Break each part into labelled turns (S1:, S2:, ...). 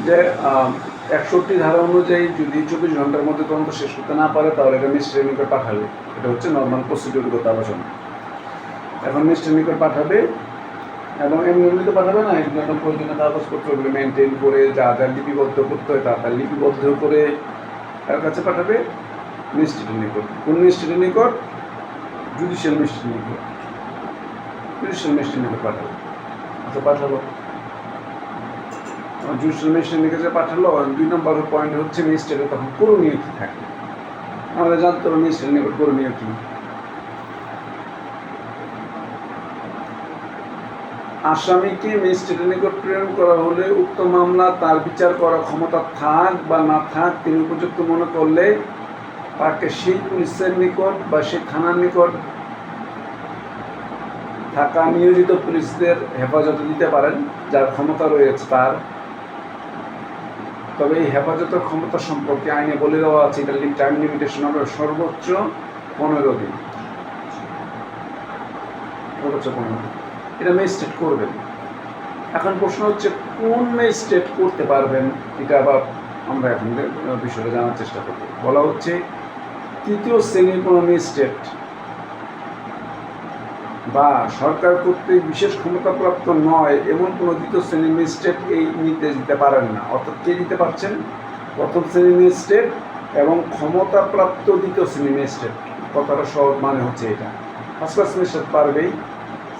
S1: যে 61 ধারা অনুযায়ী যদি 24 ঘন্টার মধ্যে তদন্ত শেষ করতে না পারে তাহলে এটা ম্যাজিস্ট্রেটের নিকট পাঠাবে। এটা হচ্ছে নর্মাল প্রসিডিউরগত আলোচনা। এখন ম্যাজিস্ট্রেটের নিকট পাঠাবে এবং এমনি পাঠাবে না, এর জন্য প্রয়োজনীয় কাগজপত্রগুলো মেনটেন করে যা যা লিপিবদ্ধ করতে হয় তা লিপিবদ্ধ করে তার কাছে পাঠাবে ম্যাজিস্ট্রেটের নিকট। কোন ম্যাজিস্ট্রেটের নিকট? জুডিশিয়াল ম্যাজিস্ট্রেটের নিকট। জুডিশিয়াল ম্যাজিস্ট্রেটের নিকট পাঠাবে। আচ্ছা, পাঠালো। জুডিশিয়াল ম্যাজিস্ট্রেটের নিকটে পাঠালো। 2 নম্বর পয়েন্ট হচ্ছে ম্যাজিস্ট্রেটের তখন করণীয় কী থাকে। আমরা জানতে হবে ম্যাজিস্ট্রেটের নিকট করণীয় কী। আসামিকে ম্যাজিস্ট্রেটের নিকট প্রেরণ করা হলে উক্ত মামলা তার বিচার করার ক্ষমতা থাক বা না থাক তিনি উপযুক্ত মনে করলে তাকে সেই পুলিশের নিকট বা সেই থানার নিকট থাকা নিয়োজিত পুলিশদের হেফাজতে দিতে পারেন, যার ক্ষমতা রয়েছে তার। তবে এই হেফাজতের ক্ষমতা সম্পর্কে আইনে বলে দেওয়া আছে, এটা টাইম লিমিটেশন হবে সর্বোচ্চ 15 দিন। সর্বোচ্চ 15 দিন এটা ম্যাজিস্ট্রেট করবেন। এখন প্রশ্ন হচ্ছে কোন ম্যাজিস্ট্রেট করতে পারবেন, এটা আবার আমরা এখন বিষয়টা জানার চেষ্টা করব। বলা হচ্ছে তৃতীয় শ্রেণীর কোনো ম্যাজিস্ট্রেট বা সরকার কর্তৃক বিশেষ ক্ষমতাপ্রাপ্ত নয় এমন কোনো দ্বিতীয় শ্রেণীর ম্যাজিস্ট্রেট এই নির্দেশ দিতে পারেন না। অর্থাৎ কে দিতে পারছেন? প্রথম শ্রেণীর ম্যাজিস্ট্রেট এবং ক্ষমতাপ্রাপ্ত দ্বিতীয় শ্রেণীর ম্যাজিস্ট্রেট। কথাটা সহজ মানে হচ্ছে এটা। ফার্স্ট ক্লাস ম্যাজিস্ট্রেট পারবেই,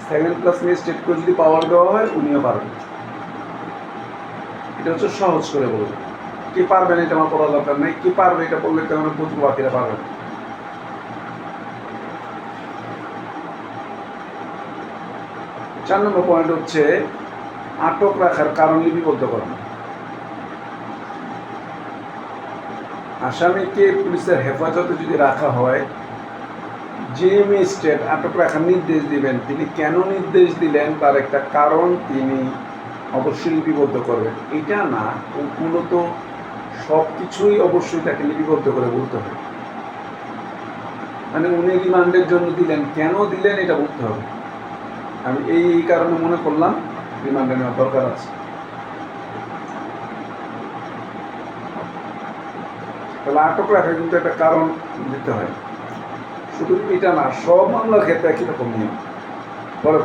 S1: সেকেন্ড ক্লাস ম্যাজিস্ট্রেটকে যদি পাওয়ার দেওয়া হয় উনিও পারবেন। এটা হচ্ছে সহজ করে বলবো। কি পারবেন এটা আমার পড়া দরকার নেই, কি পারবে এটা বললে কেন বুঝবো বাকিরা পারবেন। 4 নম্বর পয়েন্ট হচ্ছে আটক রাখার কারণ লিপিবদ্ধ করা। আসামিকে পুলিশের হেফাজতে যদি রাখা হয়, যে ম্যাজিস্ট্রেট আটক রাখার নির্দেশ দিবেন তিনি কেন নির্দেশ দিলেন তার একটা কারণ তিনি অবশ্যই লিপিবদ্ধ করবেন। এটা না, মূলত সব কিছুই অবশ্যই তাকে লিপিবদ্ধ করে বলতে হবে। মানে উনি রিমান্ডের জন্য দিলেন, কেন দিলেন এটা বলতে হবে। আমি এই কারণে মনে করলাম রিমান্ডে নেওয়ার দরকার আছে। তাহলে আটক রাখার কিন্তু একটা কারণ দিতে হয়। শুধু এটা না, সব মামলার ক্ষেত্রে একই রকম নিয়ম। পরে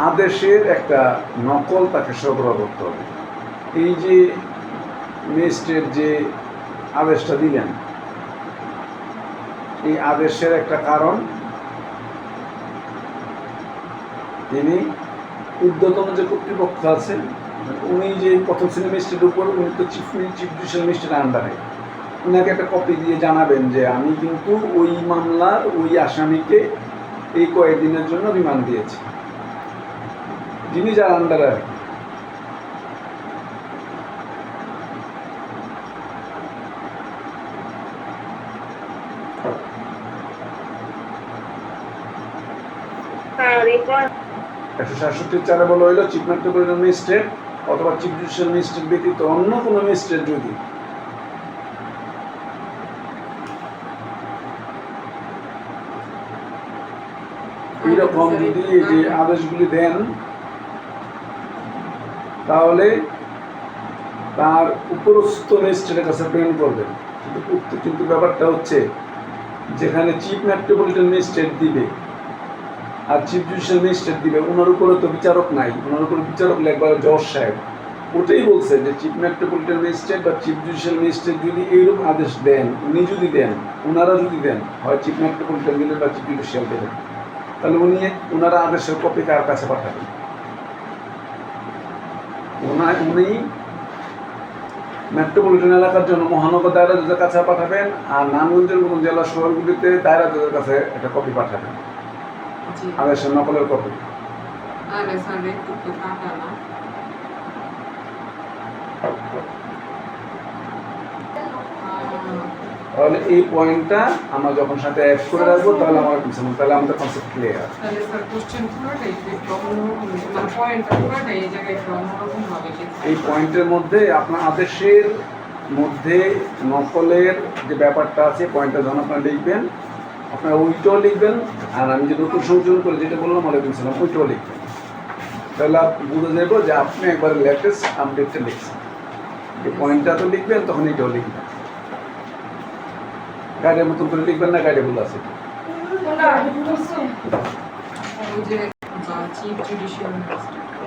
S1: আদেশের একটা নকল তাকে সরবরাহ করতে হবে। এই যে ম্যাজিস্ট্রেট যে আদেশটা দিলেন, এই আদেশের একটা কারণ তিনি ঊর্ধ্বতন যে কর্তৃপক্ষ আছেন, উনি যে প্রথম শ্রেণীর ম্যাজিস্ট্রেটের উপর, উনি তো চিফ জুডিশিয়াল ম্যাজিস্ট্রেটের আন্ডারে, উনাকে একটা কপি দিয়ে জানাবেন যে আমি কিন্তু ওই মামলার ওই আসামিকে এই কয়েকদিনের জন্য রিমান্ড দিয়েছি, যিনি যার আন্ডারে আর কি। একশো 67 বলা হইল চিফ মেট্রোপলিটন ম্যাজিস্ট্রেট অথবা চিফ জুডিশিয়াল ম্যাজিস্ট্রেট ব্যতীত অন্য কোনো ম্যাজিস্ট্রেট যদি এইরকম যদি এই যে আদেশগুলি দেন তাহলে তার উপরস্থ ম্যাজিস্ট্রেটের কাছে প্রেরণ করবেন। কিন্তু ব্যাপারটা হচ্ছে যেখানে চিফ মেট্রোপলিটন ম্যাজিস্ট্রেট দিবে আর চিফ জুডিশিয়াল ম্যাজিস্ট্রেট দিবে, ওনার উপরে তো বিচারক নাই, ওনার উপরে বিচারক একবার জজ সাহেব। ওটাই বলছে যে চিফ মেট্রোপলিটন ম্যাজিস্ট্রেট বা চিফ জুডিশিয়াল ম্যাজিস্ট্রেট যদি এইরকম আদেশ দেন, উনি যদি দেন, ওনারা যদি দেন, হয় চিফ মেট্রোপলিটন দিলেন বা চিফ জুডিশিয়াল দিলেন, তাহলে ওনারা আদেশের কপি কার কাছে পাঠাবেন? উনি মেট্রোপলিটন এলাকার জন্য মহানগর দায়রা জজের কাছে পাঠাবেন, আর নারায়ণগঞ্জের মতন জেলা শহরগুলিতে দায়রা জজের কাছে একটা কপি পাঠাবেন, আদেশের নকলের কপি। তাহলে এই পয়েন্টটা আমরা যখন সাথে অ্যাড করে রাখবো তাহলে আমার তাহলে আমাদের কনসেপ্ট ক্লিয়ার। এই পয়েন্টের মধ্যে আপনার আদেশের মধ্যে নকলের যে ব্যাপারটা আছে, পয়েন্টটা যখন আপনারা লিখবেন, আপনারা ওইটাও লিখবেন, আর আমি যে নতুন সংযোজন করে যেটা বললাম ওইটাও লিখবেন। তাহলে বুঝে যাবো যে আপনি একবার লেটেস্ট আপডেটটা লিখছেন। এই পয়েন্টটা তো লিখবেন, তখন এটাও লিখবেন। গাড়ির মতন করে লিখবেন না, গাড়ি ভুল আছে।
S2: ওই যে চিফ জুডিশিয়াল ম্যাজিস্ট্রেট